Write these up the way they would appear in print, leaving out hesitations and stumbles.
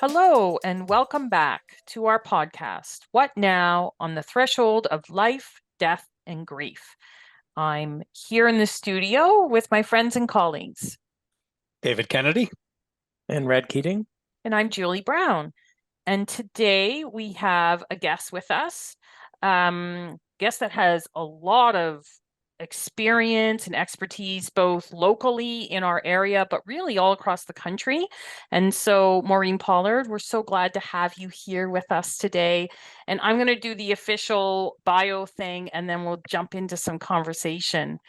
Hello, and welcome back to our podcast, What Now on the Threshold of Life, Death, and Grief. I'm here in the studio with my friends and colleagues, David Kennedy. And Red Keating. and I'm Julie Brown. And today we have a guest with us, guest that has a lot of experience and expertise, both locally in our area, but really all across the country. And so, Maureen Pollard, we're so glad to have you here with us today. And I'm going to do the official bio thing, and then we'll jump into some conversation.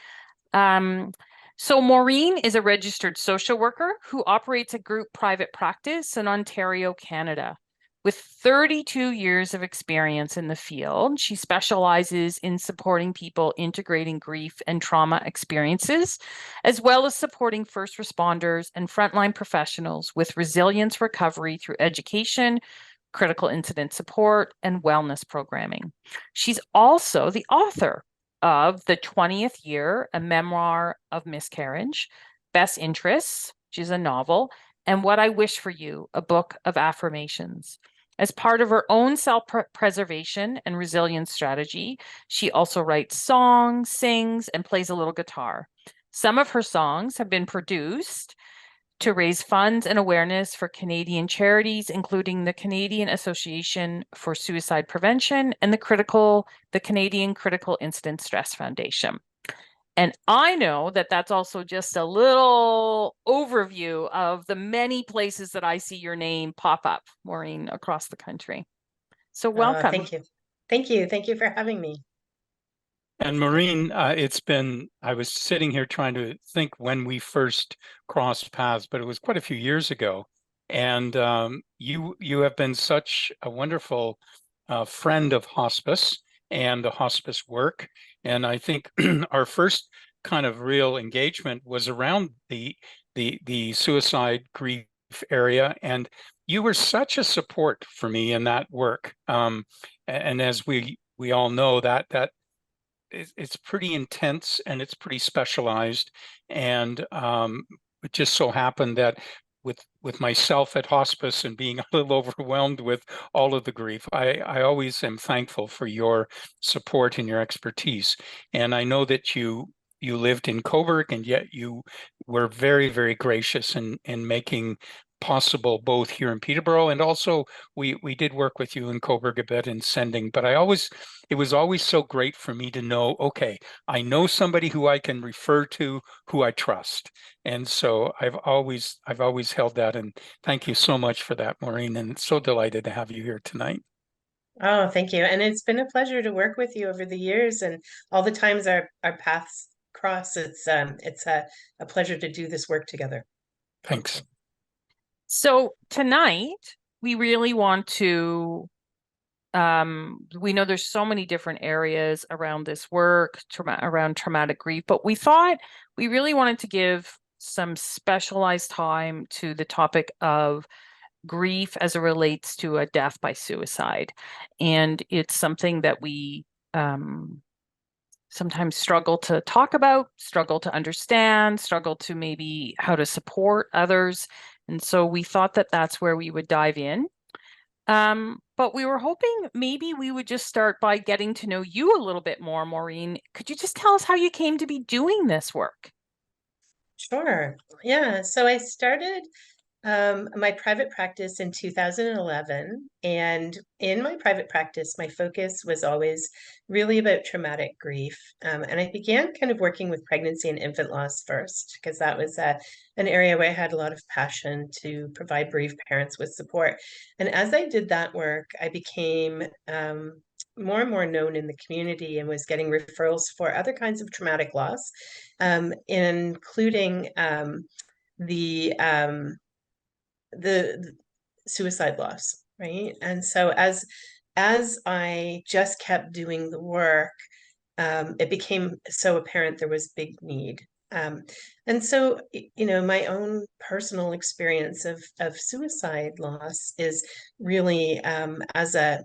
So Maureen is a registered social worker who operates a group private practice in Ontario, Canada. With 32 years of experience in the field, she specializes in supporting people integrating grief and trauma experiences, as well as supporting first responders and frontline professionals with resilience recovery through education, critical incident support, and wellness programming. She's also the author of The 20th Year, a memoir of miscarriage, Best Interests, which is a novel, and What I Wish for You, a book of affirmations. As part of her own self-preservation and resilience strategy, she also writes songs, sings, and plays a little guitar. Some of her songs have been produced to raise funds and awareness for Canadian charities, including the Canadian Association for Suicide Prevention and the Canadian Critical Incident Stress Foundation. And I know that that's also just a little overview of the many places that I see your name pop up, Maureen, across the country. So welcome. Thank you. Thank you. Thank you for having me. And Maureen, I was sitting here trying to think when we first crossed paths, but it was quite a few years ago. And you have been such a wonderful friend of hospice and the hospice work. And I think our first kind of real engagement was around the suicide grief area. And you were such a support for me in that work. And as we all know, that it's pretty intense and it's pretty specialized. And it just so happened that with myself at hospice and being a little overwhelmed with all of the grief, I always am thankful for your support and your expertise. And I know that you lived in Cobourg, and yet you were very, very gracious in making possible both here in Peterborough, and also we did work with you in Cobourg a bit in sending. But it was always so great for me to know, okay, I know somebody who I can refer to, who I trust. And so I've always held that. And thank you so much for that, Maureen. And so delighted to have you here tonight. Oh, thank you. And it's been a pleasure to work with you over the years and all the times our paths cross. It's a pleasure to do this work together. Thanks. So tonight, we really want to, we know there's so many different areas around this work, around traumatic grief, but we thought we really wanted to give some specialized time to the topic of grief as it relates to a death by suicide. And it's something that we sometimes struggle to talk about, struggle to understand, struggle to maybe how to support others. And so we thought that that's where we would dive in. But we were hoping maybe we would just start by getting to know you a little bit more, Maureen. Could you just tell us how you came to be doing this work? Sure. Yeah. So I started my private practice in 2011. And in my private practice, my focus was always really about traumatic grief. And I began kind of working with pregnancy and infant loss first, because that was an area where I had a lot of passion to provide bereaved parents with support. And as I did that work, I became more and more known in the community and was getting referrals for other kinds of traumatic loss, including the the suicide loss, right? And so as I just kept doing the work, it became so apparent there was big need. And so, my own personal experience of suicide loss is really as a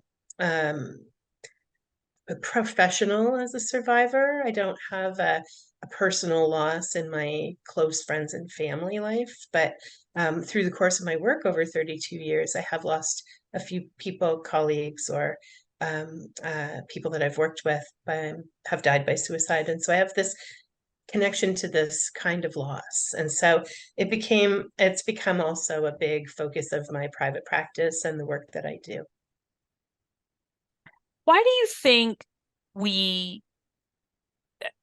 professional, as a survivor. I don't have a a personal loss in my close friends and family life, but through the course of my work over 32 years, I have lost a few people, colleagues, or people that I've worked with have died by suicide. And so I have this connection to this kind of loss. And so it's become also a big focus of my private practice and the work that I do. Why do you think we,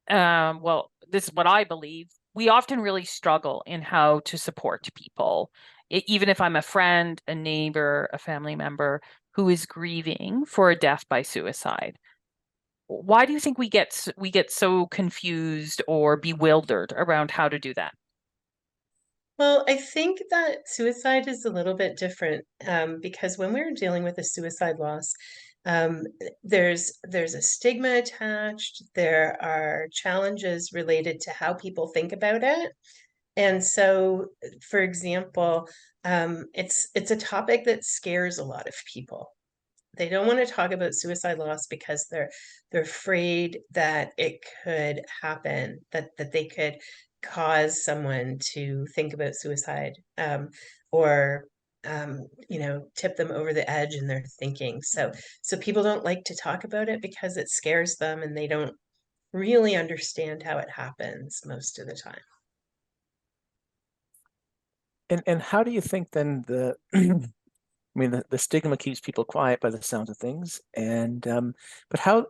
well, this is what I believe, we often really struggle in how to support people. Even if I'm a friend, a neighbor, a family member who is grieving for a death by suicide. Why do you think we get so confused or bewildered around how to do that? Well, I think that suicide is a little bit different because when we're dealing with a suicide loss, um, there's a stigma attached. There are challenges related to how people think about it. And so, for example, it's a topic that scares a lot of people. They don't want to talk about suicide loss because they're afraid that it could happen, that they could cause someone to think about suicide, or tip them over the edge in their thinking. So people don't like to talk about it because it scares them, and they don't really understand how it happens most of the time. And how do you think then I mean, the stigma keeps people quiet by the sounds of things, and but how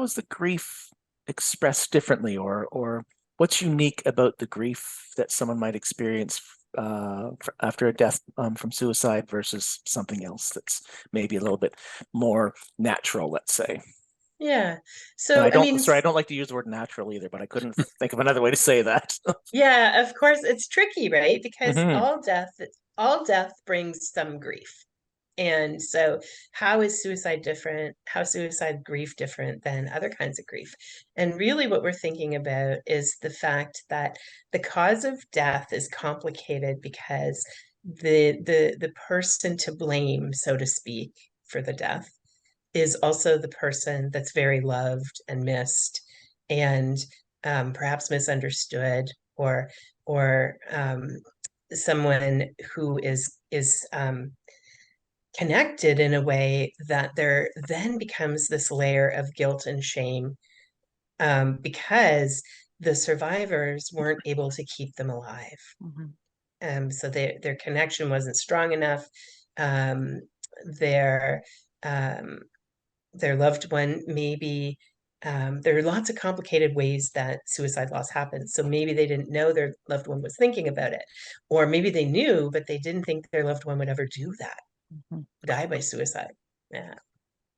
is the grief expressed differently, or what's unique about the grief that someone might experience after a death from suicide versus something else that's maybe a little bit more natural, let's say? Yeah. And So, I mean, sorry, I don't like to use the word natural either, but I couldn't think of another way to say that. yeah, of course, it's tricky, right? Because Hmm. all death brings some grief. And so how is suicide different? How is suicide grief different than other kinds of grief? And really what we're thinking about is the fact that the cause of death is complicated because the person to blame, so to speak, for the death is also the person that's very loved and missed, and perhaps misunderstood, or someone who is connected in a way that there then becomes this layer of guilt and shame, because the survivors weren't able to keep them alive. Mhm. So their connection wasn't strong enough. Um, their um, their loved one maybe, there are lots of complicated ways that suicide loss happens. So maybe they didn't know their loved one was thinking about it, or maybe they knew, but they didn't think their loved one would ever do that, Mhm. die by suicide. Yeah.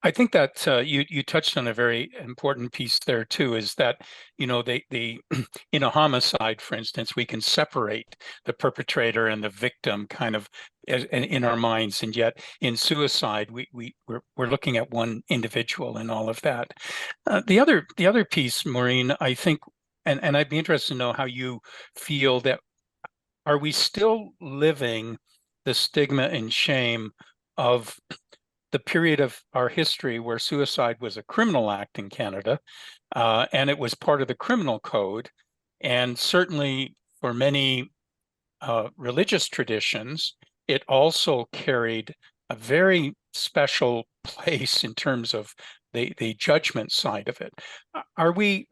I think that you touched on a very important piece there too, is that, they in a homicide, for instance, we can separate the perpetrator and the victim kind of in our minds, and yet in suicide we're looking at one individual and all of that. The other piece, Maureen, I think, and I'd be interested to know how you feel that, are we still living the stigma and shame of the period of our history where suicide was a criminal act in Canada, and it was part of the criminal code. And certainly for many religious traditions, it also carried a very special place in terms of the judgment side of it. Are we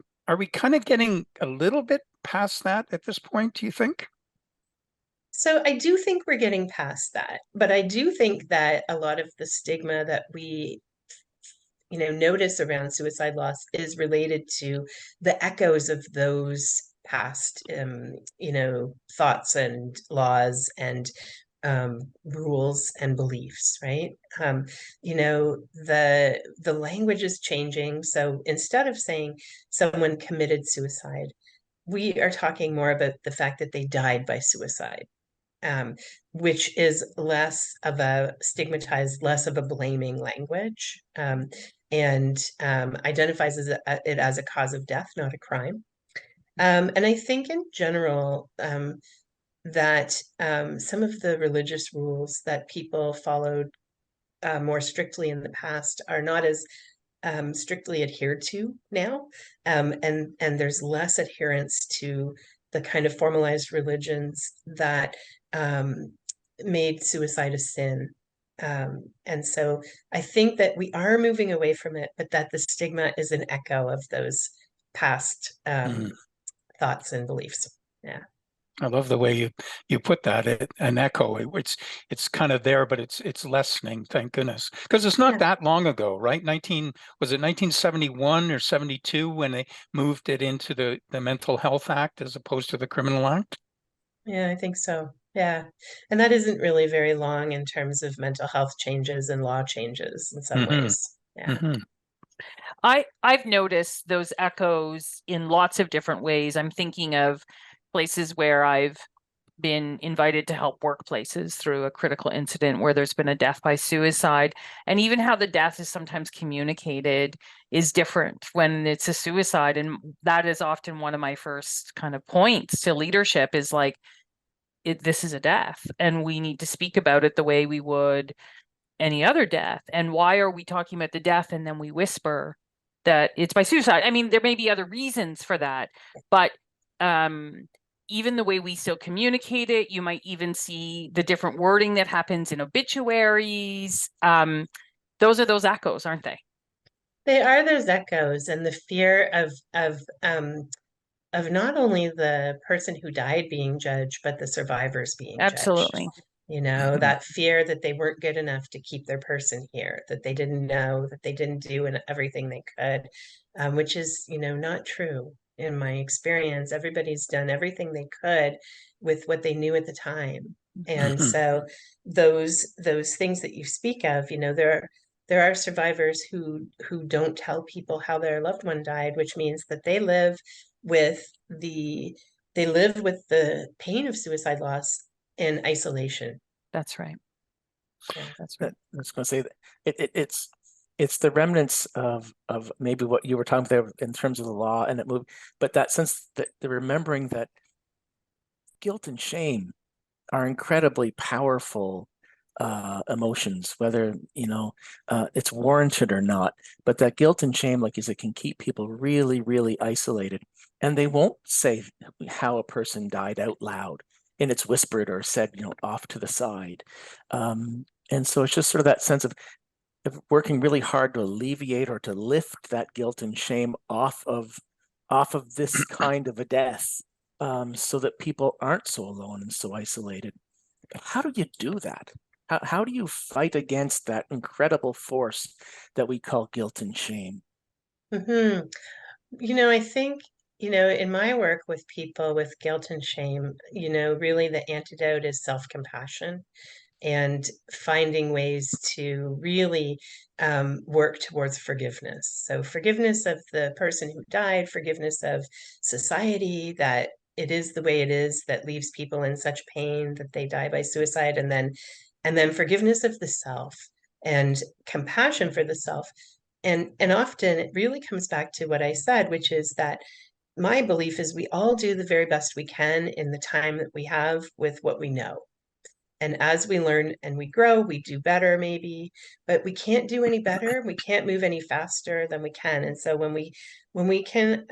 kind of getting a little bit past that at this point, do you think? So I do think we're getting past that, but I do think that a lot of the stigma that we notice around suicide loss is related to the echoes of those past thoughts and laws and rules and beliefs, right? The language is changing. So instead of saying someone committed suicide, we are talking more about the fact that they died by suicide, um, which is less of a stigmatized, less of a blaming language, and identifies it as a cause of death, not a crime. And I think in general, that some of the religious rules that people followed more strictly in the past are not as strictly adhered to now, and there's less adherence to the kind of formalized religions that made suicide a sin. And so I think that we are moving away from it, but that the stigma is an echo of those past thoughts and beliefs. Yeah. I love the way you put that. An echo. It's kind of there, but it's lessening. Thank goodness, because it's not that long ago, right? Was it 1971 or 72 when they moved it into the Mental Health Act as opposed to the Criminal Act? Yeah, I think so. Yeah. And that isn't really very long in terms of mental health changes and law changes in some ways. Yeah. I've noticed those echoes in lots of different ways. I'm thinking of places where I've been invited to help workplaces through a critical incident where there's been a death by suicide, and even how the death is sometimes communicated is different when it's a suicide. And that is often one of my first kind of points to leadership is like, this is a death and we need to speak about it the way we would any other death. And why are we talking about the death and then we whisper that it's by suicide? I mean, there may be other reasons for that, but even the way we still communicate it, you might even see the different wording that happens in obituaries. Those are those echoes, aren't they? They are those echoes, and the fear of not only the person who died being judged, but the survivors being Absolutely. judged. You know, that fear that they weren't good enough to keep their person here, that they didn't know, that they didn't do everything they could, which is, not true in my experience. Everybody's done everything they could with what they knew at the time. And so those things that you speak of, there are survivors who don't tell people how their loved one died, which means that they live with the pain of suicide loss in isolation. That's right. Yeah. That's right. I was going to say that it's the remnants of maybe what you were talking about in terms of the law and it moved, but that sense that the remembering that guilt and shame are incredibly powerful emotions, whether it's warranted or not. But that guilt and shame, like you said, can keep people really, really isolated, and they won't say how a person died out loud, and it's whispered or said, off to the side. And so it's just sort of that sense of working really hard to alleviate or to lift that guilt and shame off of this kind of a death, so that people aren't so alone and so isolated. How do you do that? How do you fight against that incredible force that we call guilt and shame? I think, in my work with people with guilt and shame, really the antidote is self-compassion and finding ways to really work towards forgiveness. So forgiveness of the person who died, forgiveness of society, that it is the way it is, that leaves people in such pain that they die by suicide, and then forgiveness of the self and compassion for the self. And often it really comes back to what I said, which is that my belief is we all do the very best we can in the time that we have with what we know. And as we learn and we grow, we do better maybe, but we can't do any better. We can't move any faster than we can. And so when we can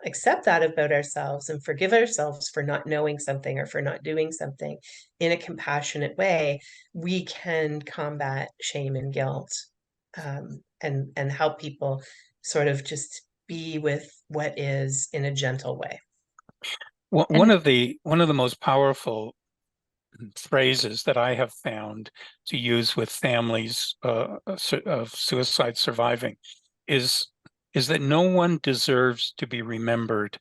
accept that about ourselves and forgive ourselves for not knowing something or for not doing something in a compassionate way, we can combat shame and guilt, and help people sort of just be with what is in a gentle way. One of the most powerful phrases that I have found to use with families of suicide surviving is that no one deserves to be remembered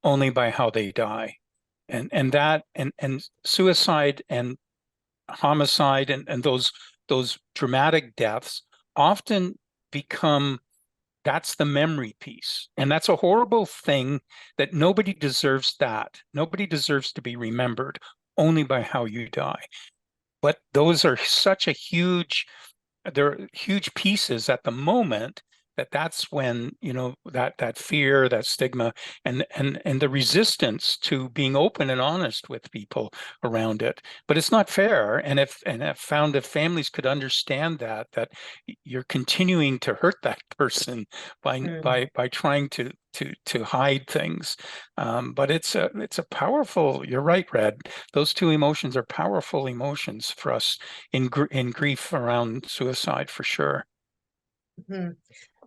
only by how they die, and suicide and homicide and those dramatic deaths often become, that's the memory piece, and that's a horrible thing, that nobody deserves that. Nobody deserves to be remembered only by how you die. But those are they're huge pieces at the moment that's when, you know, that fear, that stigma, and the resistance to being open and honest with people around it. But it's not fair. And I've found if families could understand that you're continuing to hurt that person by trying to hide things. But it's a powerful, you're right, Red. Those two emotions are powerful emotions for us in grief around suicide, for sure. Mhm.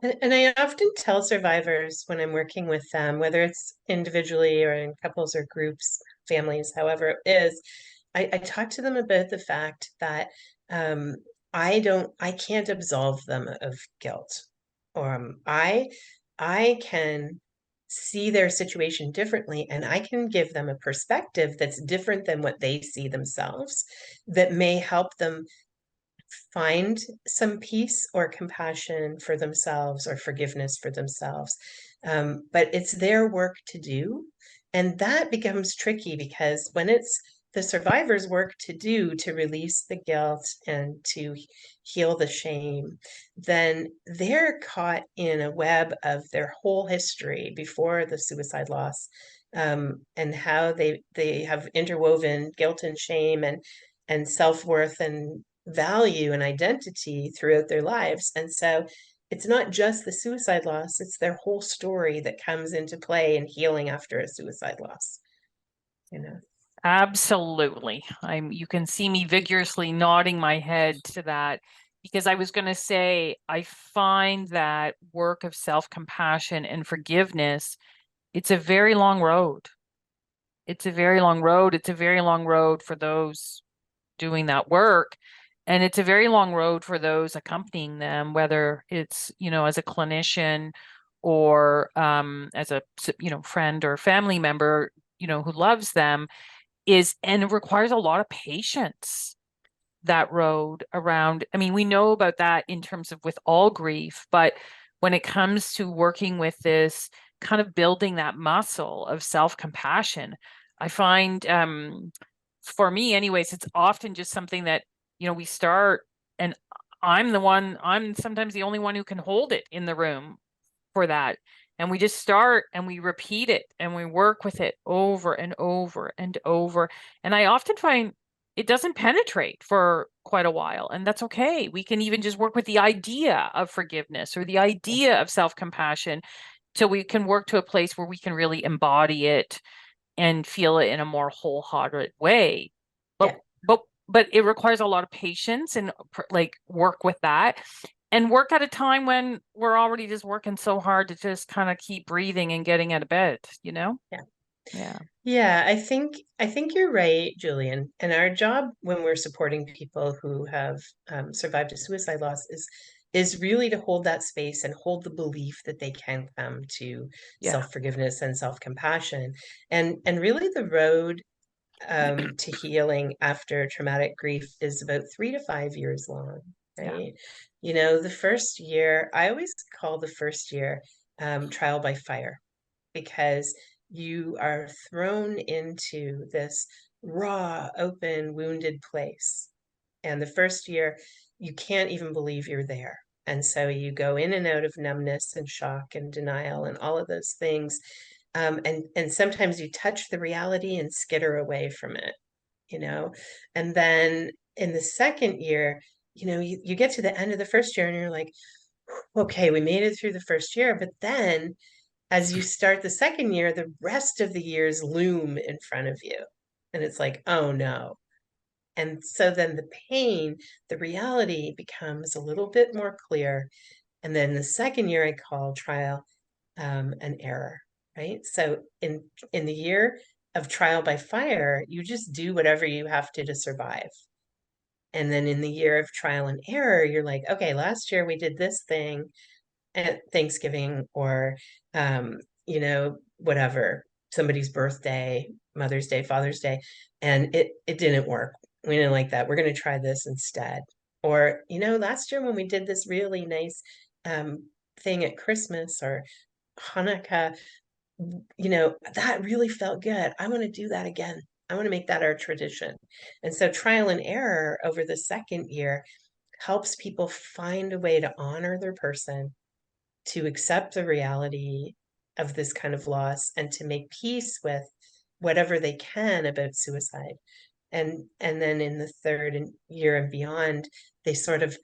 And I often tell survivors when I'm working with them, whether it's individually or in couples or groups, families, however it is, I talk to them about the fact that um, I can't absolve them of guilt. I can see their situation differently, and I can give them a perspective that's different than what they see themselves, that may help them find some peace or compassion for themselves or forgiveness for themselves. But it's their work to do. And that becomes tricky because when it's the survivor's work to do to release the guilt and to heal the shame, then they're caught in a web of their whole history before the suicide loss, and how they have interwoven guilt and shame and self-worth and value and identity throughout their lives. And so it's not just the suicide loss, it's their whole story that comes into play in healing after a suicide loss, you know. Absolutely. You can see me vigorously nodding my head to that, because I was going to say, I find that work of self-compassion and forgiveness, it's a very long road. It's a very long road. It's a very long road for those doing that work. And it's a very long road for those accompanying them, whether it's, you know, as a clinician or as a, you know, friend or family member, you know, who loves them, and it requires a lot of patience, that road around. I mean, we know about that in terms of with all grief, but when it comes to working with this, kind of building that muscle of self-compassion, I find for me anyways, it's often just something that, you know, we start, and I'm sometimes the only one who can hold it in the room for that. And we just start and we repeat it and we work with it over and over and over. And I often find it doesn't penetrate for quite a while. And that's okay. We can even just work with the idea of forgiveness or the idea of self-compassion till we can work to a place where we can really embody it and feel it in a more wholehearted way. But Yeah. but it requires a lot of patience and like work with that, and work at a time when we're already just working so hard to just kind of keep breathing and getting out of bed, you know? Yeah. Yeah. Yeah, I think you're right, Julian. And our job when we're supporting people who have survived a suicide loss is really to hold that space and hold the belief that they can come to Yeah. self-forgiveness and self-compassion. And really the road to healing after traumatic grief is about 3 to 5 years long, Yeah. right? You know, the first year, I always call the first year trial by fire, because you are thrown into this raw, open, wounded place. And the first year, you can't even believe you're there. And so you go in and out of numbness and shock and denial and all of those things. And sometimes you touch the reality and skitter away from it, you know? And then in the second year, you know, you get to the end of the first year and you're like, okay, we made it through the first year. But then as you start the second year, the rest of the years loom in front of you. And it's like, oh no. And so then the pain, the reality becomes a little bit more clear. And then the second year I call trial and error, right? So in the year of trial by fire, you just do whatever you have to survive. And then in the year of trial and error, you're like, okay, last year we did this thing at Thanksgiving or, you know, whatever, somebody's birthday, Mother's Day, Father's Day, and it didn't work. We didn't like that. We're going to try this instead. Or, you know, last year when we did this really nice thing at Christmas or Hanukkah, you know, that really felt good. I want to do that again. I want to make that our tradition. And so trial and error over the second year helps people find a way to honor their person to accept the reality of this kind of loss and to make peace with whatever they can about suicide. And then in the third year and beyond, they sort of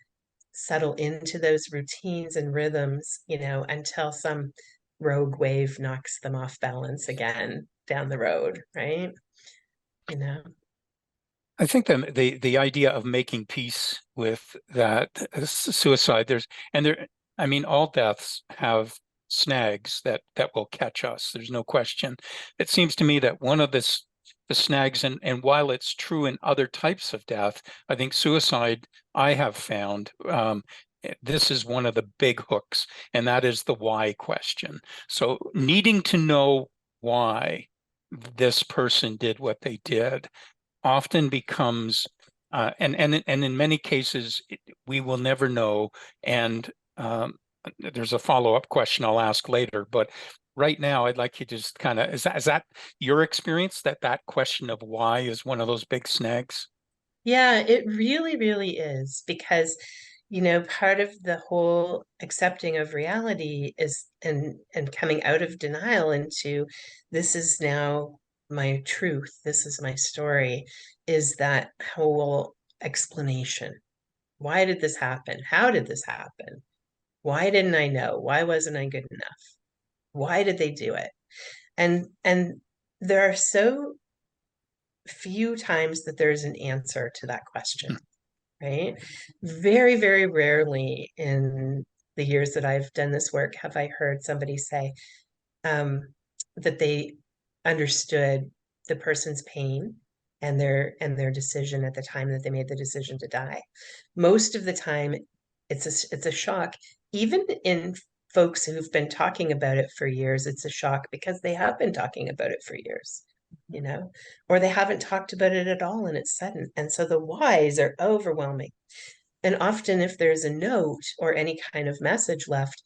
settle into those routines and rhythms, until some rogue wave knocks them off balance again down the road, right? I think the idea of making peace with that suicide, I mean, all deaths have snags that will catch us. There's no question. It seems to me that one of the snags, and while it's true in other types of death, I think suicide, I have found, this is one of the big hooks, and that is the why question. So needing to know why this person did what they did often becomes, and in many cases, we will never know. And there's a follow-up question I'll ask later, but right now I'd like you to just kind of, is that your experience, that question of why is one of those big snags? Yeah, it really, really is, because part of the whole accepting of reality is and coming out of denial into this is now my truth, this is my story, is that whole explanation. Why did this happen? How did this happen? Why didn't I know? Why wasn't I good enough? Why did they do it? And there are so few times that there's an answer to that question, right? Very, very rarely in the years that I've done this work have I heard somebody say that they understood the person's pain and their decision at the time that they made the decision to die. Most of the time, it's a shock. Even in folks who've been talking about it for years, it's a shock because they have been talking about it for years, or they haven't talked about it at all and it's sudden. And so the whys are overwhelming. And often, if there's a note or any kind of message left,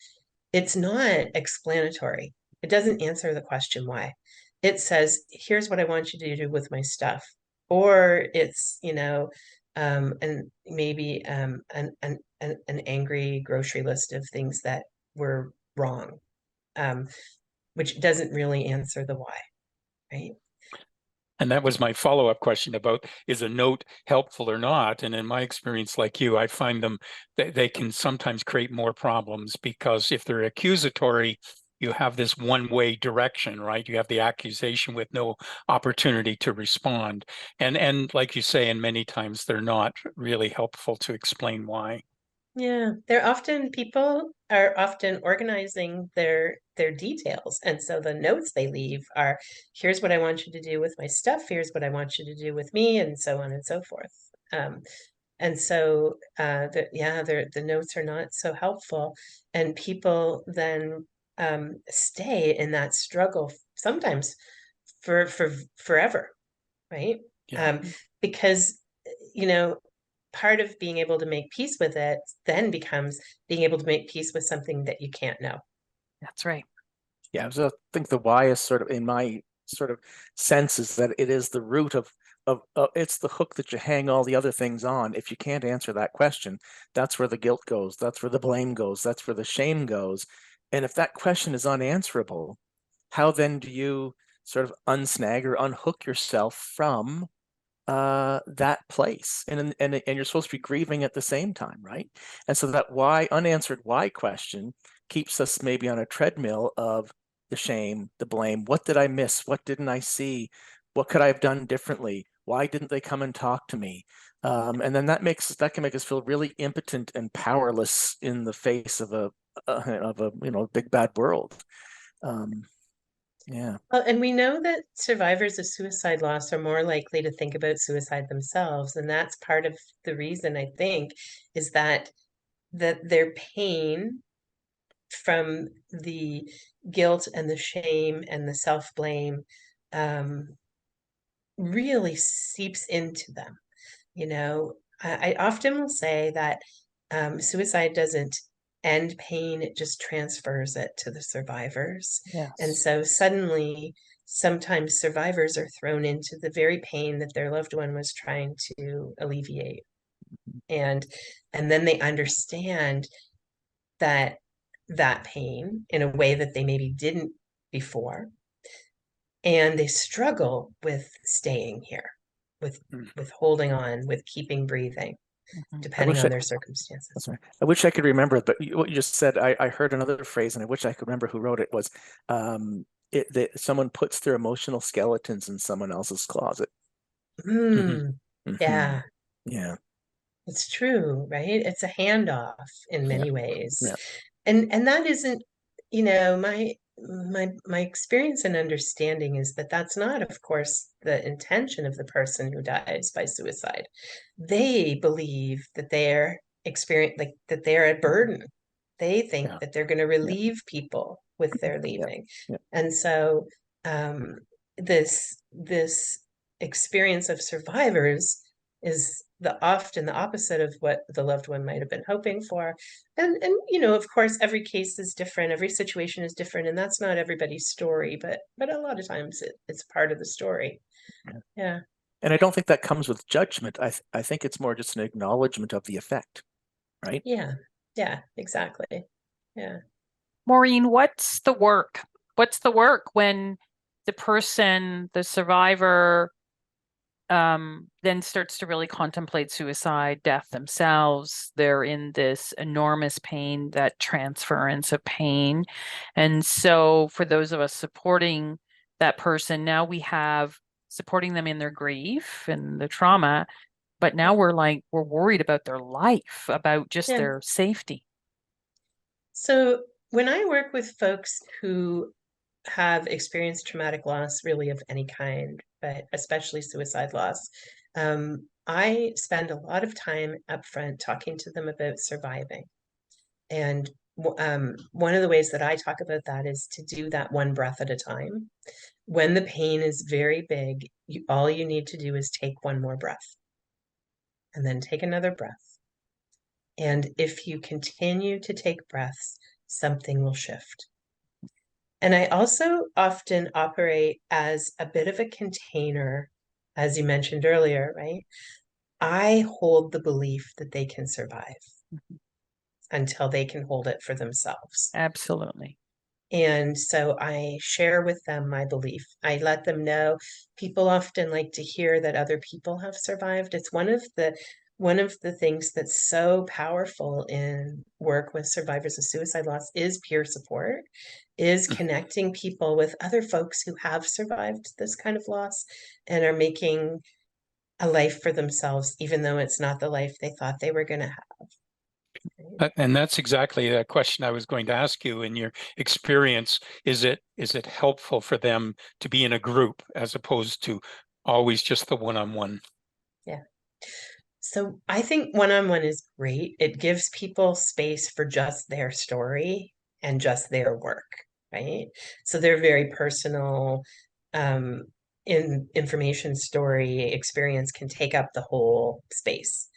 it's not explanatory. It doesn't answer the question why. It says, here's what I want you to do with my stuff. Or it's, and maybe an angry grocery list of things that were wrong, which doesn't really answer the why, right? And that was my follow-up question about, is a note helpful or not? And in my experience, like you, I find they can sometimes create more problems, because if they're accusatory, you have this one-way direction, right? You have the accusation with no opportunity to respond. And like you say, and many times they're not really helpful to explain why. Yeah, people are often organizing their details. And so the notes they leave are, here's what I want you to do with my stuff, here's what I want you to do with me, and so on and so forth. And so the notes are not so helpful. And people then stay in that struggle sometimes for forever, right? Yeah. Because, you know, part of being able to make peace with it then becomes being able to make peace with something that you can't know. That's right. Yeah, so I think the why is sort of, in my sort of sense, is that it is the root of it's the hook that you hang all the other things on. If you can't answer that question, that's where the guilt goes, that's where the blame goes, that's where the shame goes. And if that question is unanswerable, how then do you sort of unsnag or unhook yourself from that place? And you're supposed to be grieving at the same time, right? And so that unanswered why question keeps us maybe on a treadmill of the shame, the blame. What did I miss? What didn't I see? What could I have done differently? Why didn't they come and talk to me? And then that can make us feel really impotent and powerless in the face of a big bad world. Yeah. Well, and we know that survivors of suicide loss are more likely to think about suicide themselves. And that's part of the reason, I think, is that their pain from the guilt and the shame and the self-blame really seeps into them. I often will say that suicide doesn't end pain, it just transfers it to the survivors. Yes. And so suddenly, sometimes survivors are thrown into the very pain that their loved one was trying to alleviate. And then they understand that that pain in a way that they maybe didn't before. And they struggle with staying here, with holding on, with keeping breathing, depending on their circumstances. Sorry. I wish I could remember it, but what you just said, I heard another phrase, and I wish I could remember who wrote it. Was that someone puts their emotional skeletons in someone else's closet. Yeah. Yeah. It's true, right? It's a handoff in many ways. Yeah. And that isn't, my experience and understanding is that that's not, of course, the intention of the person who dies by suicide. They believe that they're that they're a burden. They think that they're going to relieve people with their leaving. And so this experience of survivors is often the opposite of what the loved one might have been hoping for. And of course, every case is different, every situation is different, and that's not everybody's story, but a lot of times it's part of the story. Yeah. And I don't think that comes with judgment. I think it's more just an acknowledgement of the effect, right? Yeah. Yeah, exactly. Yeah. Maureen, what's the work? What's the work when the person, the survivor, then starts to really contemplate suicide, death themselves? They're in this enormous pain, that transference of pain. And so for those of us supporting that person, now we have supporting them in their grief and the trauma, but now we're worried about their life, about just their safety. So when I work with folks who have experienced traumatic loss, really of any kind, but especially suicide loss, I spend a lot of time up front talking to them about surviving. And one of the ways that I talk about that is to do that one breath at a time. When the pain is very big, all you need to do is take one more breath and then take another breath. And if you continue to take breaths, something will shift. And I also often operate as a bit of a container, as you mentioned earlier, right? I hold the belief that they can survive until they can hold it for themselves. Absolutely. And so I share with them my belief. I let them know. People often like to hear that other people have survived. It's one of the things that's so powerful in work with survivors of suicide loss is peer support, is connecting people with other folks who have survived this kind of loss and are making a life for themselves, even though it's not the life they thought they were going to have. And that's exactly the question I was going to ask you. In your experience, is it helpful for them to be in a group as opposed to always just the one-on-one? Yeah. So I think one-on-one is great. It gives people space for just their story and just their work, right? So they're very personal, information, story, experience can take up the whole space.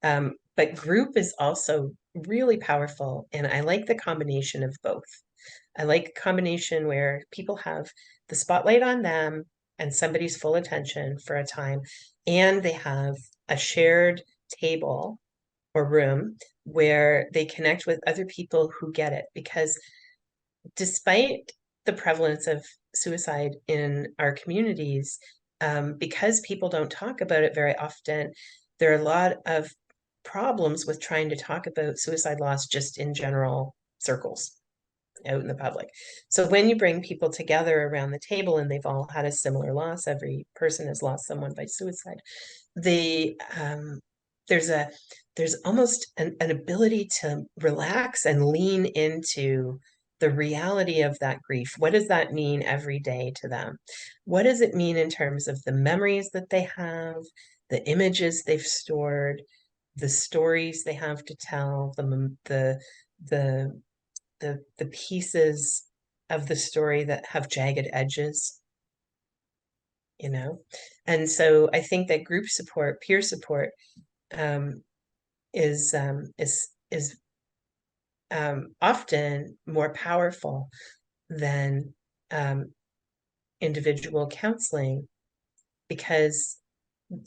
But group is also really powerful, and I like the combination of both. I like a combination where people have the spotlight on them and somebody's full attention for a time, and they have a shared table or room where they connect with other people who get it. Because despite the prevalence of suicide in our communities, because people don't talk about it very often, there are a lot of problems with trying to talk about suicide loss just in general circles out in the public. So when you bring people together around the table and they've all had a similar loss, every person has lost someone by suicide, there's almost an ability to relax and lean into the reality of that grief. What does that mean every day to them? What does it mean in terms of the memories that they have, the images they've stored, the stories they have to tell, the pieces of the story that have jagged edges, And so I think that group support, peer support, is often more powerful than individual counseling, because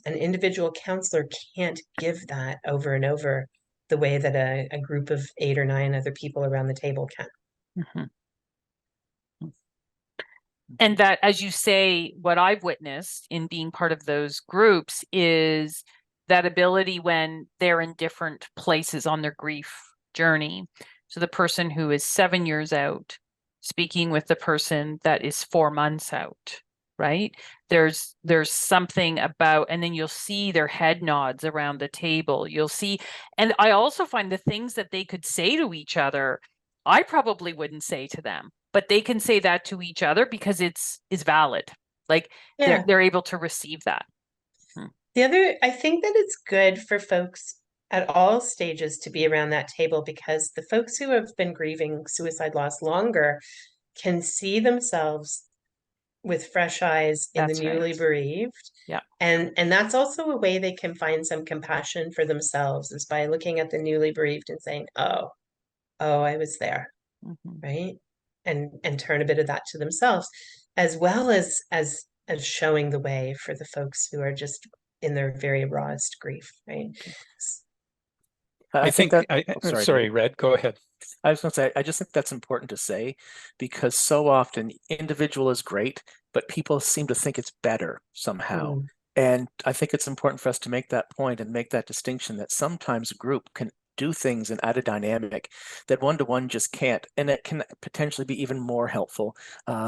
an individual counselor can't give that over and over the way that a group of 8 or 9 other people around the table can. Mhm. And that, as you say, what I've witnessed in being part of those groups is that ability when they're in different places on their grief journey. So the person who is 7 years out speaking with the person that is 4 months out, right? There's something about, and then you'll see their head nods around the table. You'll see, and I also find the things that they could say to each other, I probably wouldn't say to them, but they can say that to each other because it's valid. Like Yeah. they're able to receive that. I think that it's good for folks at all stages to be around that table, because the folks who have been grieving suicide loss longer can see themselves with fresh eyes in the That's right. newly bereaved. Yeah. And that's also a way they can find some compassion for themselves, is by looking at the newly bereaved and saying, oh, I was there, right? And turn a bit of that to themselves, as well as showing the way for the folks who are just in their very rawest grief, right? I think that, sorry, sorry, Red, go ahead. I was going to say, I just think that's important to say, because so often individual is great, but people seem to think it's better somehow. Mm. And I think it's important for us to make that point and make that distinction, that sometimes a group can do things and add a dynamic that one-to-one just can't, and it can potentially be even more helpful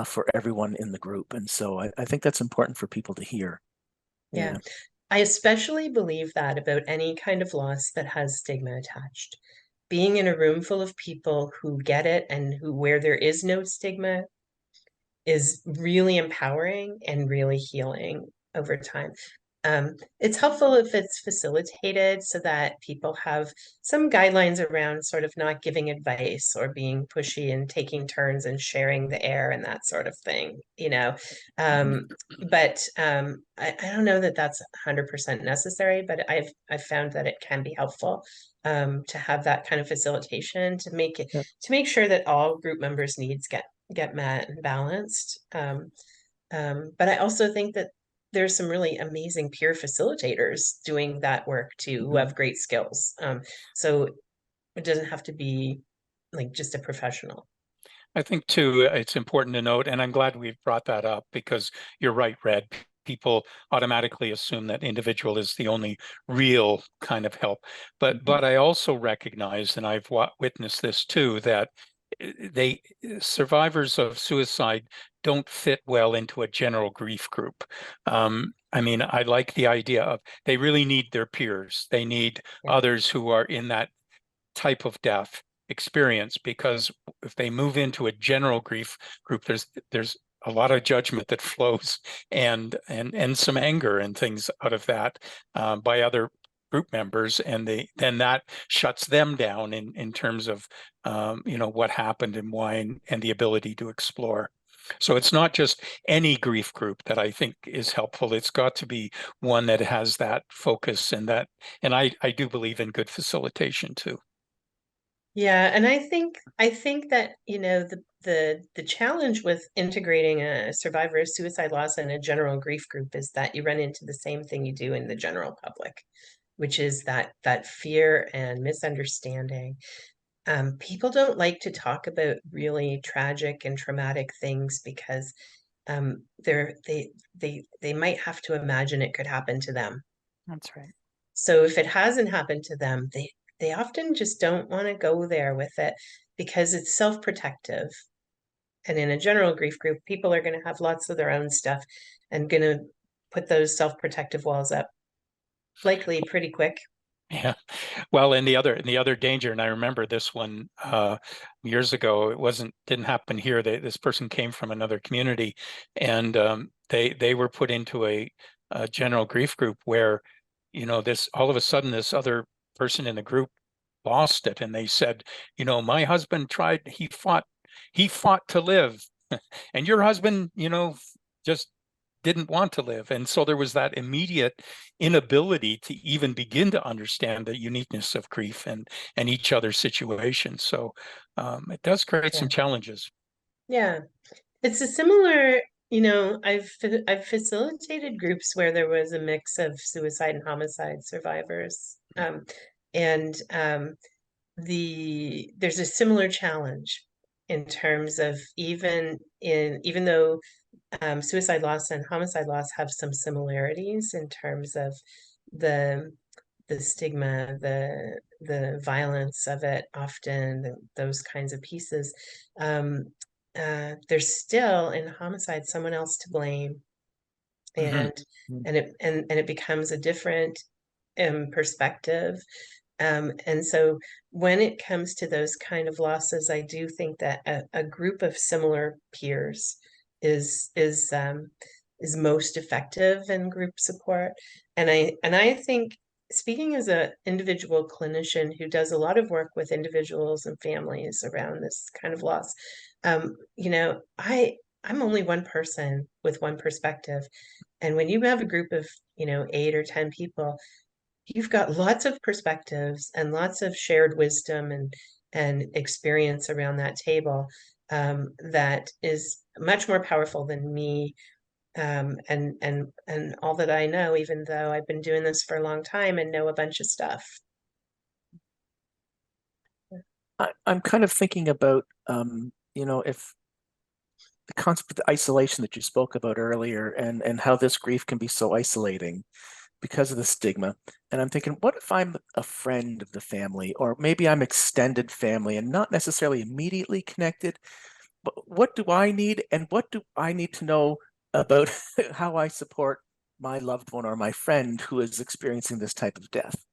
for everyone in the group. And so I think that's important for people to hear. Yeah. I especially believe that about any kind of loss that has stigma attached. Being in a room full of people who get it and where there is no stigma is really empowering and really healing over time. It's helpful if it's facilitated so that people have some guidelines around sort of not giving advice or being pushy and taking turns and sharing the air and that sort of thing, you know. But I don't know that that's 100% necessary, but I've found that it can be helpful to have that kind of facilitation to make it to make sure that all group members' needs get met and balanced. But I also think that there's some really amazing peer facilitators doing that work too, who have great skills. So it doesn't have to be like just a professional. I think too, it's important to note, and I'm glad we've brought that up, because you're right, Red. People automatically assume that individual is the only real kind of help. But I also recognize, and I've witnessed this too, that survivors of suicide don't fit well into a general grief group. I mean, I like the idea of they really need their peers. They need others who are in that type of death experience, because if they move into a general grief group, there's a lot of judgment that flows, and some anger and things out of that by other group members, and then that shuts them down in terms of what happened and why, and the ability to explore. So it's not just any grief group that I think is helpful. It's got to be one that has that focus, and I do believe in good facilitation too. Yeah, and I think that, you know, the challenge with integrating a survivor of suicide loss in a general grief group is that you run into the same thing you do in the general public, which is that fear and misunderstanding. People don't like to talk about really tragic and traumatic things because they might have to imagine it could happen to them. That's right. So if it hasn't happened to them, they often just don't want to go there with it because it's self-protective. And in a general grief group, people are going to have lots of their own stuff and going to put those self-protective walls up likely pretty quick. Yeah. Well, and the other danger, and I remember this one years ago, didn't happen here. This person came from another community, and they were put into a general grief group where, this all of a sudden this other person in the group lost it, and they said, my husband he fought to live, and your husband, just didn't want to live. And so there was that immediate inability to even begin to understand the uniqueness of grief and each other's situation. So it does create some challenges. Yeah, it's a similar, I've facilitated groups where there was a mix of suicide and homicide survivors. And there's a similar challenge in terms of even though suicide loss and homicide loss have some similarities in terms of the stigma, the violence of it, often those kinds of pieces. There's still in homicide someone else to blame, Mhm. and it becomes a different perspective. And so when it comes to those kind of losses, I do think that a group of similar peers is most effective in group support. And I think, speaking as an individual clinician who does a lot of work with individuals and families around this kind of loss, you know, I'm only one person with one perspective. And when you have a group of, 8 or 10 people, you've got lots of perspectives and lots of shared wisdom and experience around that table, that is much more powerful than me, and all that I know, even though I've been doing this for a long time and know a bunch of stuff. I'm kind of thinking about, if the concept of the isolation that you spoke about earlier, and how this grief can be so isolating because of the stigma. And I'm thinking, what if I'm a friend of the family, or maybe I'm extended family and not necessarily immediately connected, but what do I need, and what do I need to know about how I support my loved one or my friend who is experiencing this type of death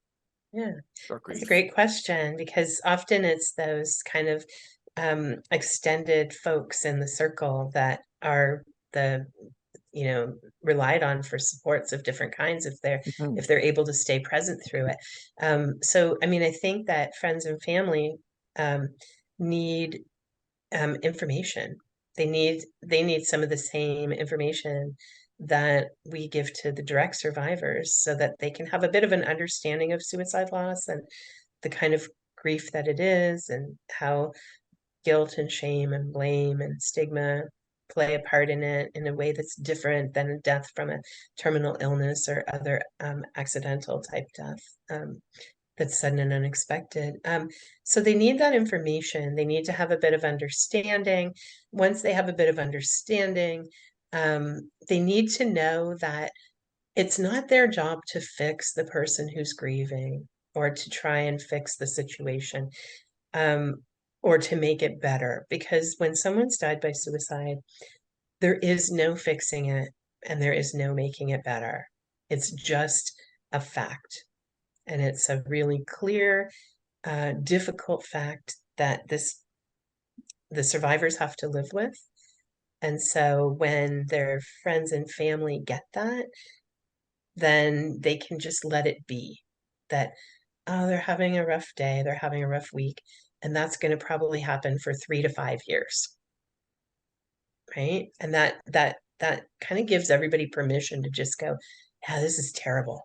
Yeah, or that's a grief? great question, because often it's those kind of extended folks in the circle that are the relied on for supports of different kinds Mhm. if they're able to stay present through it. So I mean, I think that friends and family um, need information. They need some of the same information that we give to the direct survivors, so that they can have a bit of an understanding of suicide loss and the kind of grief that it is, and how guilt and shame and blame and stigma play a part in it in a way that's different than a death from a terminal illness or other accidental type death, that's sudden and unexpected. So they need that information. They need to have a bit of understanding. Once they have a bit of understanding, they need to know that it's not their job to fix the person who's grieving, or to try and fix the situation, um, or to make it better. Because when someone's died by suicide, there is no fixing it and there is no making it better. It's just a fact. And it's a really clear, difficult fact that the survivors have to live with. And so when their friends and family get that, then they can just let it be. That, oh, they're having a rough day, they're having a rough week, and that's going to probably happen for 3 to 5 years, right? And that kind of gives everybody permission to just go, yeah, this is terrible.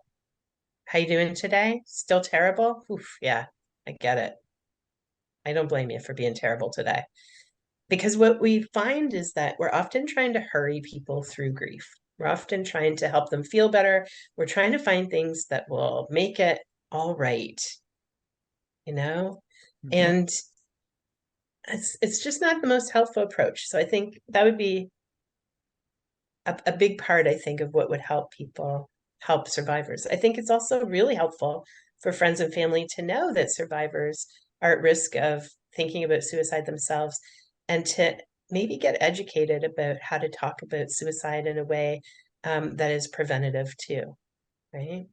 How you doing today? Still terrible? Oof, yeah, I get it. I don't blame you for being terrible today. Because what we find is that we're often trying to hurry people through grief. We're often trying to help them feel better. We're trying to find things that will make it all right, you know? Mhm. And it's just not the most helpful approach. So I think that would be a big part, I think, of what would help survivors. I think it's also really helpful for friends and family to know that survivors are at risk of thinking about suicide themselves, and to maybe get educated about how to talk about suicide in a way that is preventative too, right?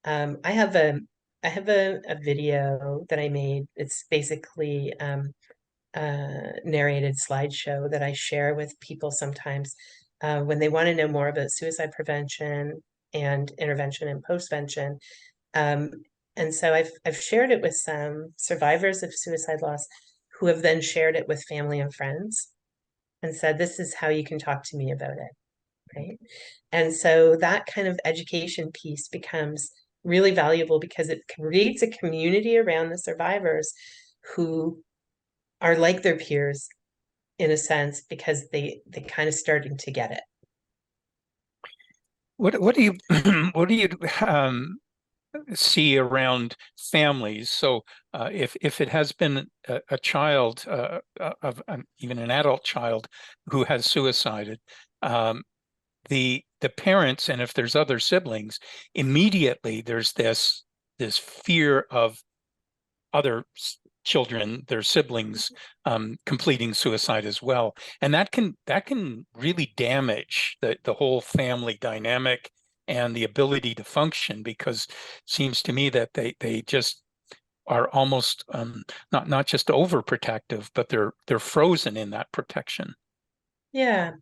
I have a video that I made. It's basically narrated slideshow that I share with people sometimes when they want to know more about suicide prevention and intervention and postvention. Um, and so I've shared it with some survivors of suicide loss, who have then shared it with family and friends and said, this is how you can talk to me about it, right? And so that kind of education piece becomes really valuable, because it creates a community around the survivors who are like their peers, in a sense, because they kind of starting to get it. What do you what do you see around families. So if it has been a child even an adult child who has suicided, the parents, and if there's other siblings, immediately there's this fear of other children, their siblings, completing suicide as well, and that can really damage the whole family dynamic and the ability to function, because it seems to me that they just are almost not just overprotective, but they're frozen in that protection. Yeah,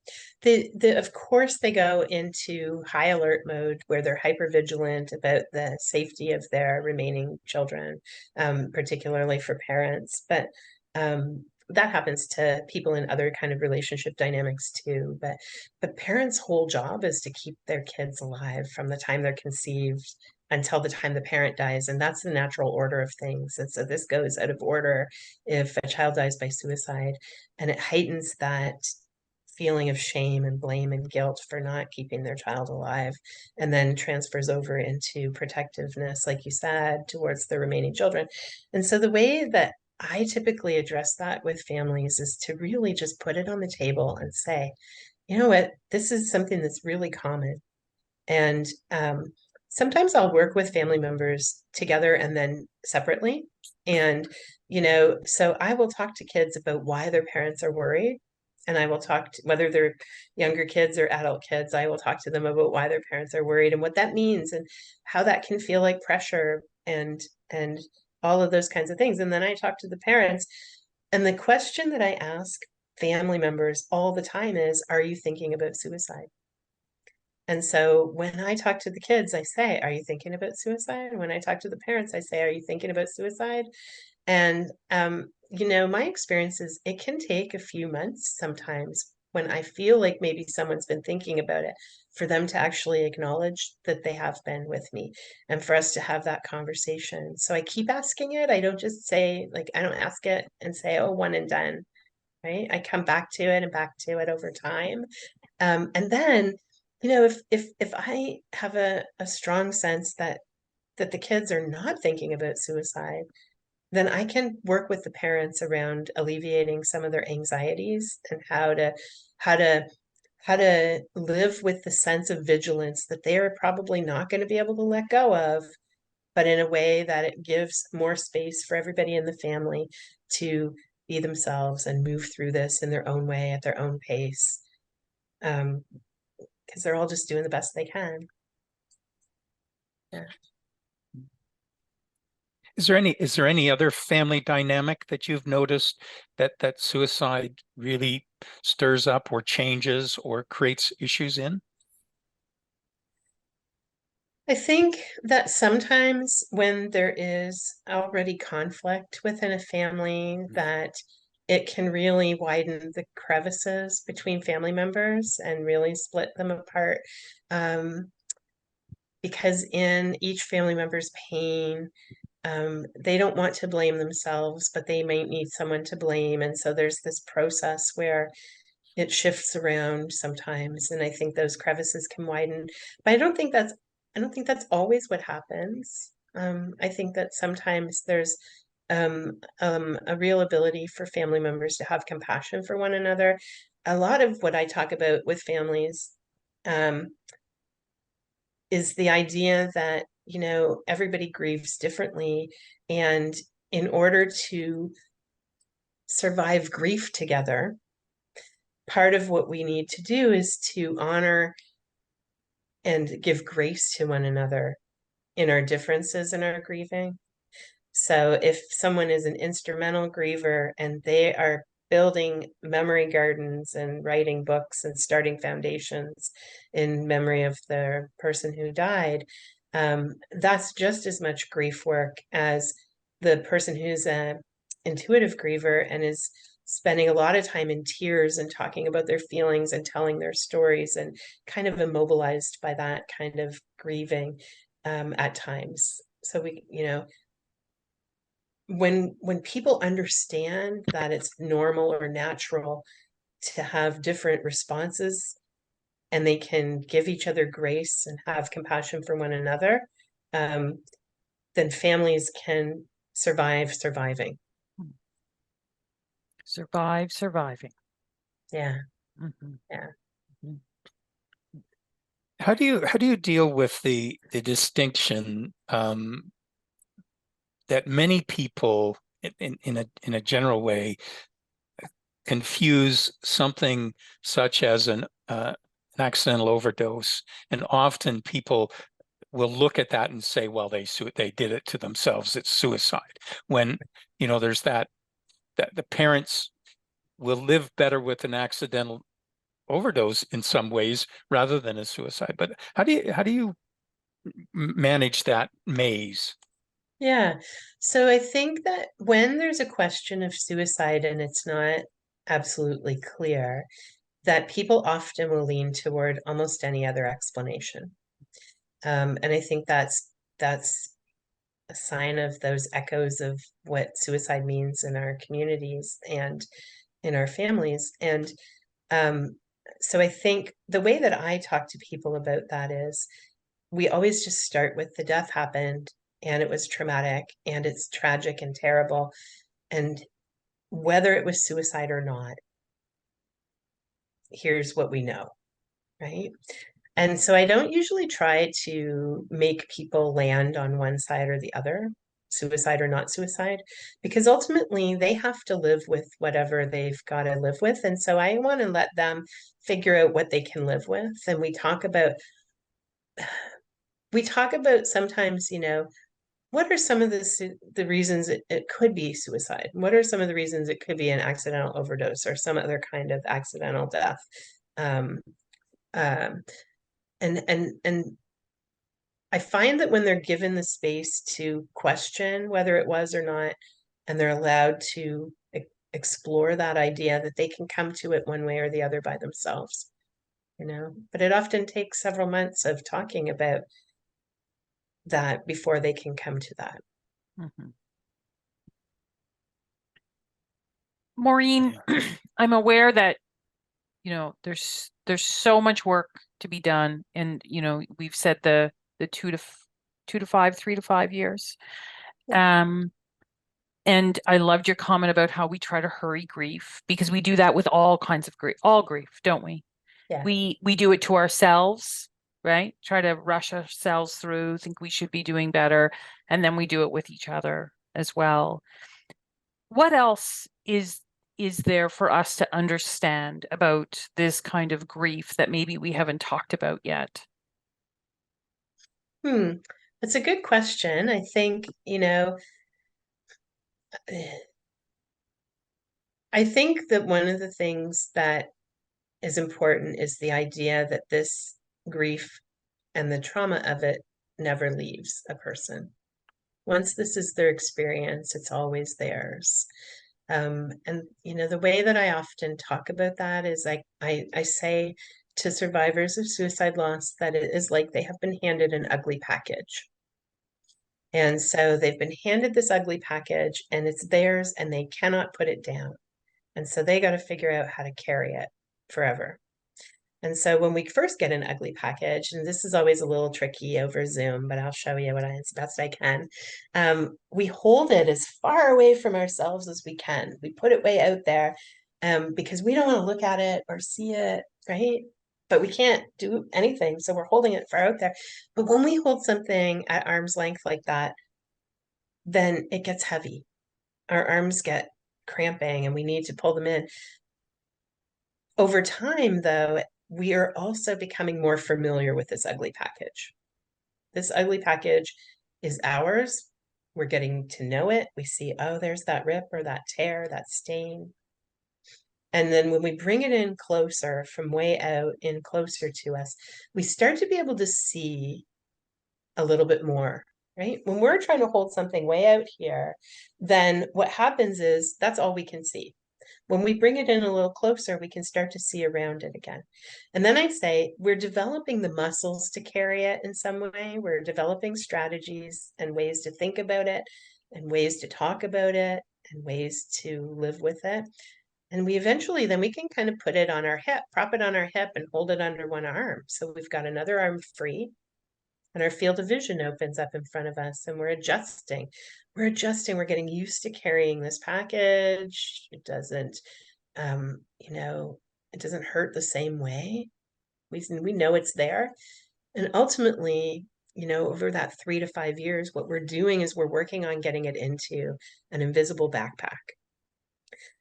of course they go into high alert mode where they're hyper vigilant about the safety of their remaining children, particularly for parents. But that happens to people in other kind of relationship dynamics too. But the parents' whole job is to keep their kids alive from the time they're conceived until the time the parent dies, and that's the natural order of things. And so this goes out of order if a child dies by suicide, and it heightens that feeling of shame and blame and guilt for not keeping their child alive, and then transfers over into protectiveness, like you said, towards the remaining children. And so the way that I typically address that with families is to really just put it on the table and say, you know what, this is something that's really common. And sometimes I'll work with family members together and then separately. And, so I will talk to kids about why their parents are worried. And I will talk to, whether they're younger kids or adult kids, I will talk to them about why their parents are worried and what that means and how that can feel like pressure and all of those kinds of things. And then I talk to the parents. And the question that I ask family members all the time is, are you thinking about suicide? And so when I talk to the kids, I say, are you thinking about suicide? And when I talk to the parents, I say, are you thinking about suicide? And, my experience is it can take a few months sometimes when I feel like maybe someone's been thinking about it, for them to actually acknowledge that they have been with me and for us to have that conversation. So I keep asking it. I don't just say, like, I don't ask it and say, oh, one and done, right? I come back to it and back to it over time. And then, if I have a strong sense that the kids are not thinking about suicide, then I can work with the parents around alleviating some of their anxieties and how to how to live with the sense of vigilance that they are probably not going to be able to let go of, but in a way that it gives more space for everybody in the family to be themselves and move through this in their own way at their own pace. Because they're all just doing the best they can. Yeah. Is there any other family dynamic that you've noticed that suicide really stirs up or changes or creates issues in? I think that sometimes when there is already conflict within a family, that it can really widen the crevices between family members and really split them apart. Because in each family member's pain, they don't want to blame themselves, but they might need someone to blame. And so there's this process where it shifts around sometimes. And I think those crevices can widen. But I don't think that's always what happens. I think that sometimes there's a real ability for family members to have compassion for one another. A lot of what I talk about with families is the idea that, everybody grieves differently. And in order to survive grief together, part of what we need to do is to honor and give grace to one another in our differences in our grieving. So if someone is an instrumental griever and they are building memory gardens and writing books and starting foundations in memory of the person who died, that's just as much grief work as the person who's an intuitive griever and is spending a lot of time in tears and talking about their feelings and telling their stories and kind of immobilized by that kind of grieving at times. So when people understand that it's normal or natural to have different responses, and they can give each other grace and have compassion for one another, then families can survive surviving. Surviving. Yeah. Mhm. Yeah. Mhm. How do you deal with the distinction that many people in a general way confuse something such as an accidental overdose, and often people will look at that and say, well, they did it to themselves, it's suicide. When there's that the parents will live better with an accidental overdose in some ways rather than a suicide. But how do you manage that maze? Yeah. So I think that when there's a question of suicide and it's not absolutely clear, that people often will lean toward almost any other explanation. And I think that's a sign of those echoes of what suicide means in our communities and in our families. And um, so I think the way that I talk to people about that is we always just start with the death happened and it was traumatic and it's tragic and terrible. And whether it was suicide or not, here's what we know, right? And so I don't usually try to make people land on one side or the other, suicide or not suicide, because ultimately they have to live with whatever they've got to live with. And so I want to let them figure out what they can live with. And we talk about sometimes, what are some of the reasons it could be suicide? What are some of the reasons it could be an accidental overdose or some other kind of accidental death? Um, um, and I find that when they're given the space to question whether it was or not, and they're allowed to explore that idea, that they can come to it one way or the other by themselves, But it often takes several months of talking about that before they can come to that. Mhm. Maureen, I'm aware that there's so much work to be done, and we've said the 2 to 5, 3 to 5 years. And I loved your comment about how we try to hurry grief, because we do that with all kinds of grief, all grief, don't we? Yeah. We do it to ourselves, right? Try to rush ourselves through, think we should be doing better, and then we do it with each other as well. What else is there for us to understand about this kind of grief that maybe we haven't talked about yet? That's a good question. I think, I think that one of the things that is important is the idea that this grief and the trauma of it never leaves a person. Once this is their experience, it's always theirs. And the way that I often talk about that is I say to survivors of suicide loss that it is like they have been handed an ugly package. And so they've been handed this ugly package and it's theirs and they cannot put it down. And so they got to figure out how to carry it forever. And so when we first get an ugly package, and this is always a little tricky over Zoom, but I'll show you as best I can. We hold it as far away from ourselves as we can. We put it way out there because we don't want to look at it or see it, right? But we can't do anything. So we're holding it far out there. But when we hold something at arm's length like that, then it gets heavy. Our arms get cramping and we need to pull them in. Over time, though, we are also becoming more familiar with this ugly package. This ugly package is ours. We're getting to know it. We see, oh, there's that rip or that tear, that stain. And then when we bring it in closer, from way out in closer to us, we start to be able to see a little bit more, right? When we're trying to hold something way out here, then what happens is that's all we can see. When we bring it in a little closer, we can start to see around it again. And then I say, we're developing the muscles to carry it in some way. We're developing strategies and ways to think about it and ways to talk about it and ways to live with it. And then we can kind of put it on our hip, prop it on our hip and hold it under one arm. So we've got another arm free. and our field of vision opens up in front of us, and we're adjusting. We're adjusting. We're getting used to carrying this package. It doesn't, you know, it doesn't hurt the same way. We know it's there. And ultimately, you know, over that 3 to 5 years, what we're doing is we're working on getting it into an invisible backpack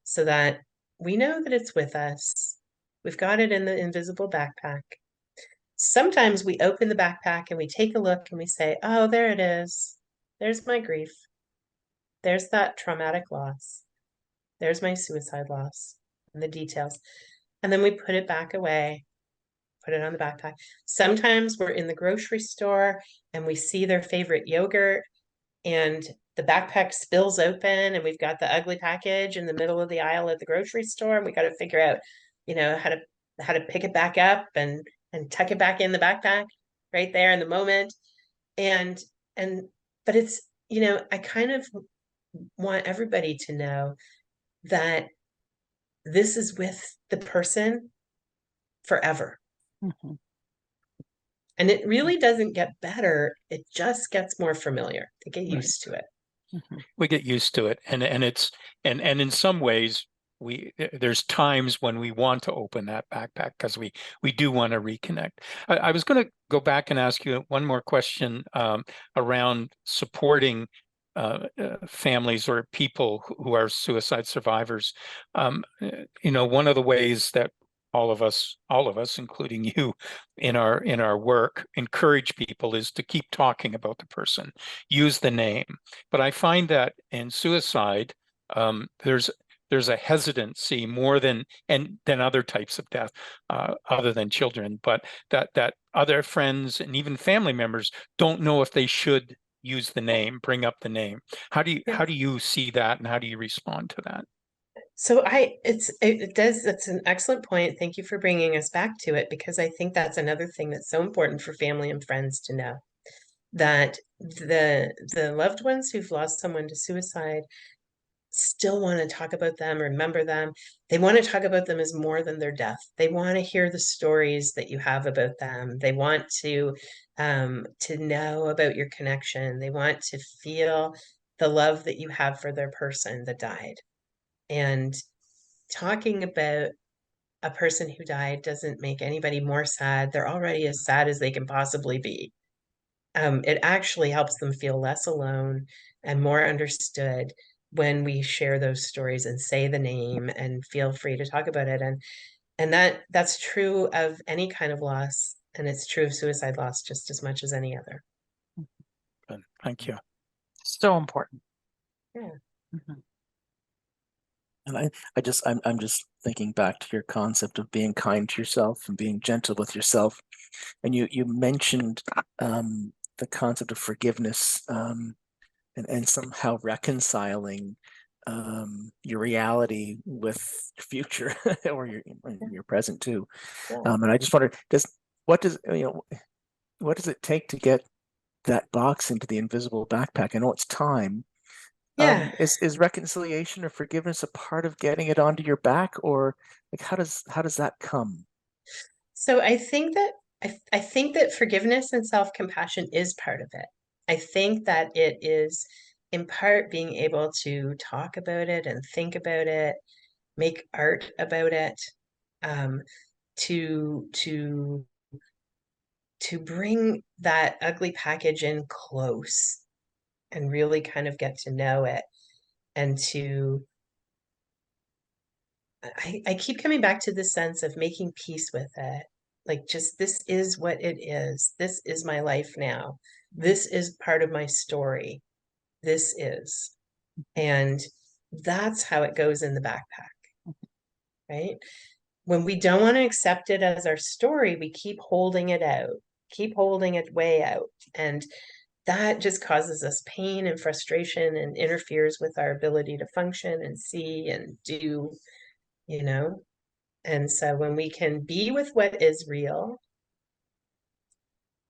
so that we know that it's with us. We've got it in the invisible backpack. Sometimes we open the backpack and we take a look and we say, oh, there it is. There's my grief. There's that traumatic loss. There's my suicide loss and the details. And then we put it back away, put it on the backpack. Sometimes we're in the grocery store and we see their favorite yogurt and the backpack spills open and we've got the ugly package in the middle of the aisle at the grocery store, and we got to figure out, you know, how to pick it back up and tuck it back in the backpack right there in the moment. And but it's, you know, I kind of want everybody to know that this is with the person forever. Mm-hmm. And it really doesn't get better. It just gets more familiar. They get used to it. Mm-hmm. We get used to it, and it's and in some ways there's times when we want to open that backpack because we do want to reconnect. I was going to go back and ask you one more question around supporting families or people who are suicide survivors. You know, one of the ways that all of us, including you, in our work, encourage people is to keep talking about the person, use the name. But I find that in suicide, there's a hesitancy more than other types of death, other than children, but that other friends and even family members don't know if they should use the name, bring up the name. How do you see that, and how do you respond to that? So that's an excellent point. Thank you for bringing us back to it, because I think that's another thing that's so important for family and friends to know, that the loved ones who've lost someone to suicide still want to talk about them, remember them. They want to talk about them as more than their death. They want to hear the stories that you have about them. They want to know about your connection. They want to feel the love that you have for their person that died. And talking about a person who died doesn't make anybody more sad. They're already as sad as they can possibly be. It actually helps them feel less alone and more understood when we share those stories and say the name and feel free to talk about it. And that's true of any kind of loss, and it's true of suicide loss just as much as any other. Good. Thank you. So important. Yeah. Mm-hmm. And I'm just thinking back to your concept of being kind to yourself and being gentle with yourself. And you mentioned the concept of forgiveness and somehow reconciling your reality with future or your present too. Yeah. And I just wondered, what does it take to get that box into the invisible backpack? I know it's time. Yeah. Is reconciliation or forgiveness a part of getting it onto your back, or like how does that come? So I think that forgiveness and self-compassion is part of it. I think that it is in part being able to talk about it and think about it, make art about it, to bring that ugly package in close and really kind of get to know it, and I keep coming back to the sense of making peace with it. Like, just, this is what it is. This is my life now. This is part of my story. This is. And that's how it goes in the backpack, right? When we don't want to accept it as our story, we keep holding it out, keep holding it way out. And that just causes us pain and frustration and interferes with our ability to function and see and do, you know? And so when we can be with what is real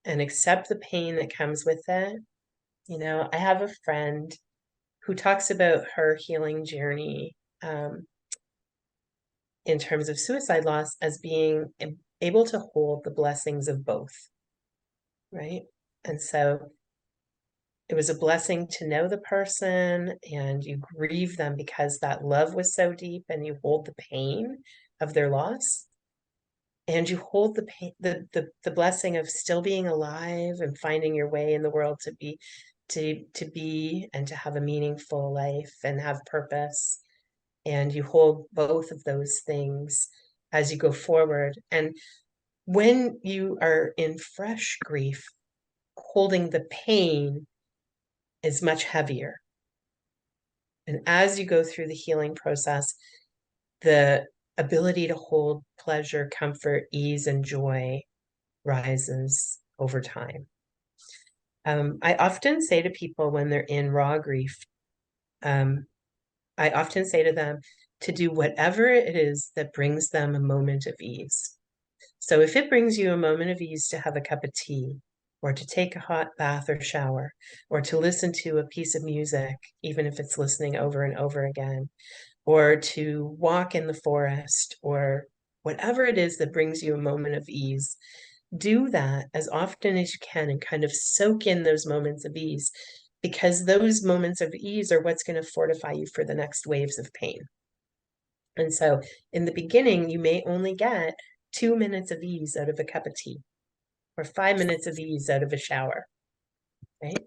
and accept the pain that comes with it, you know, I have a friend who talks about her healing journey in terms of suicide loss as being able to hold the blessings of both, right? And so it was a blessing to know the person, and you grieve them because that love was so deep, and you hold the pain of their loss, and you hold the pain, the blessing of still being alive and finding your way in the world to be and to have a meaningful life and have purpose. And you hold both of those things as you go forward. And when you are in fresh grief, holding the pain is much heavier. And as you go through the healing process, the ability to hold pleasure, comfort, ease, and joy rises over time. I often say to people when they're in raw grief, I often say to them to do whatever it is that brings them a moment of ease. So if it brings you a moment of ease to have a cup of tea, or to take a hot bath or shower, or to listen to a piece of music, even if it's listening over and over again, or to walk in the forest, or whatever it is that brings you a moment of ease, do that as often as you can and kind of soak in those moments of ease, because those moments of ease are what's going to fortify you for the next waves of pain. And so in the beginning, you may only get 2 minutes of ease out of a cup of tea, or 5 minutes of ease out of a shower, right?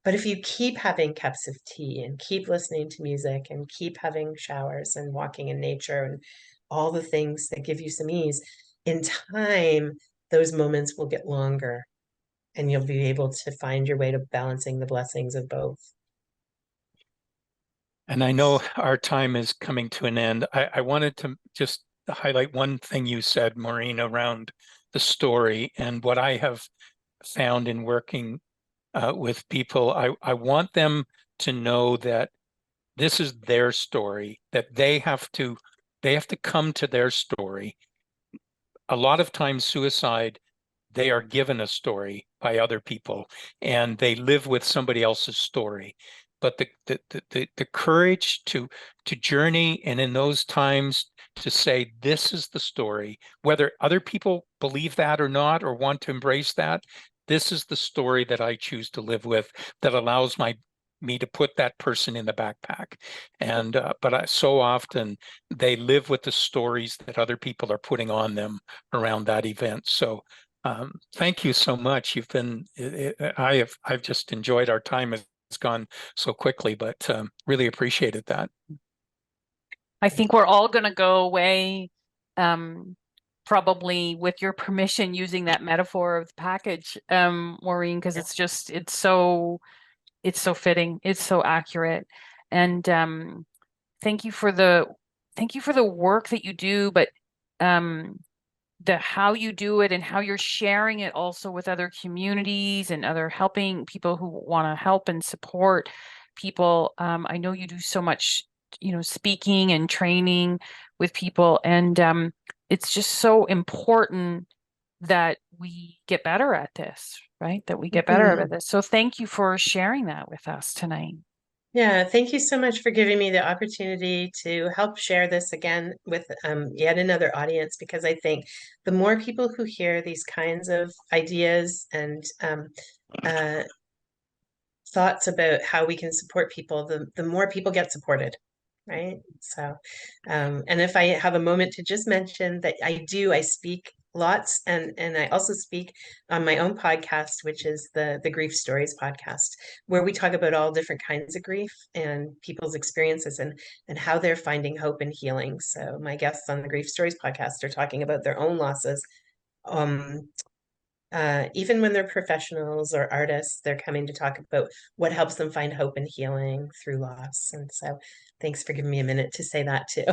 But if you keep having cups of tea and keep listening to music and keep having showers and walking in nature and all the things that give you some ease, in time, those moments will get longer, and you'll be able to find your way to balancing the blessings of both. And I know our time is coming to an end. I wanted to just highlight one thing you said, Maureen, around the story, and what I have found in working with people. I want them to know that this is their story, that they have to come to their story. A lot of times suicide, they are given a story by other people and they live with somebody else's story. But the courage to journey, and in those times to say, this is the story, whether other people believe that or not, or want to embrace that, this is the story that I choose to live with, that allows me to put that person in the backpack. And but so often they live with the stories that other people are putting on them around that event. So thank you so much. You've been, I've just enjoyed our time. It's gone so quickly, but really appreciated that. I think we're all going to go away, probably with your permission, using that metaphor of the package, Maureen, because it's so fitting, it's so accurate. And thank you for the work that you do, but the how you do it and how you're sharing it also with other communities and other helping people who want to help and support people. I know you do so much, speaking and training with people, and it's just so important that we get better at this, right? That we get better at this. So thank you for sharing that with us tonight. Yeah, thank you so much for giving me the opportunity to help share this again with yet another audience, because I think the more people who hear these kinds of ideas and thoughts about how we can support people, the more people get supported, right? So, and if I have a moment to just mention that I speak lots, and I also speak on my own podcast, which is the Grief Stories podcast, where we talk about all different kinds of grief and people's experiences and how they're finding hope and healing. So my guests on the Grief Stories podcast are talking about their own losses. Even when they're professionals or artists, they're coming to talk about what helps them find hope and healing through loss. And so thanks for giving me a minute to say that too.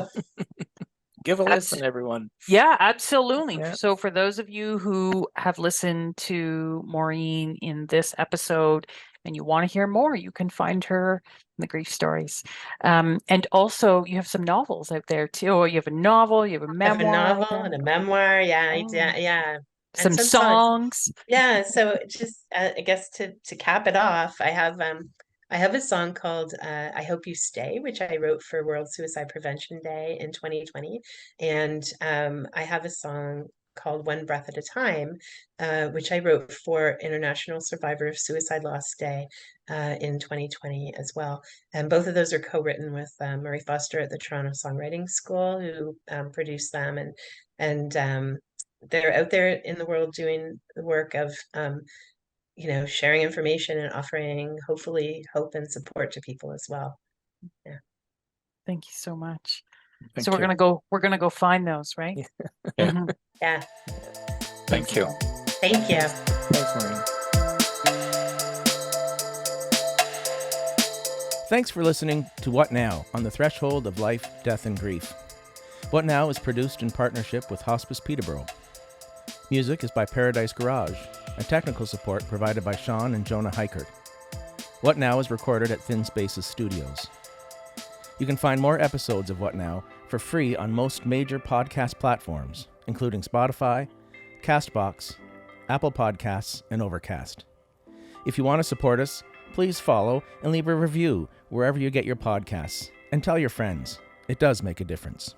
Give a listen, everyone. Yeah, absolutely. Yeah. So for those of you who have listened to Maureen in this episode and you want to hear more, you can find her in the Grief Stories. And also you have some novels out there too. Or you have a novel, you have a memoir. I have a novel and a memoir. Yeah, Oh. yeah. Some songs. Yeah, so just I guess to cap it off, I have a song called I Hope You Stay, which I wrote for World Suicide Prevention Day in 2020. And I have a song called One Breath at a Time, which I wrote for International Survivor of Suicide Loss Day in 2020 as well. And both of those are co-written with Murray Foster at the Toronto Songwriting School, who produced them. And they're out there in the world doing the work of sharing information and offering hopefully hope and support to people as well. Yeah. Thank you so much. Thank So we're you. gonna go find those, right? Yeah. Mhm. Yeah. Thank you. Thank you. Thanks, Maureen. Thanks for listening to What Now on the Threshold of Life, Death, and Grief. What Now is produced in partnership with Hospice Peterborough. Music is by Paradise Garage, and technical support provided by Sean and Jonah Heichert. What Now is recorded at Thin Spaces Studios. You can find more episodes of What Now for free on most major podcast platforms, including Spotify, CastBox, Apple Podcasts, and Overcast. If you want to support us, please follow and leave a review wherever you get your podcasts, and tell your friends. It does make a difference.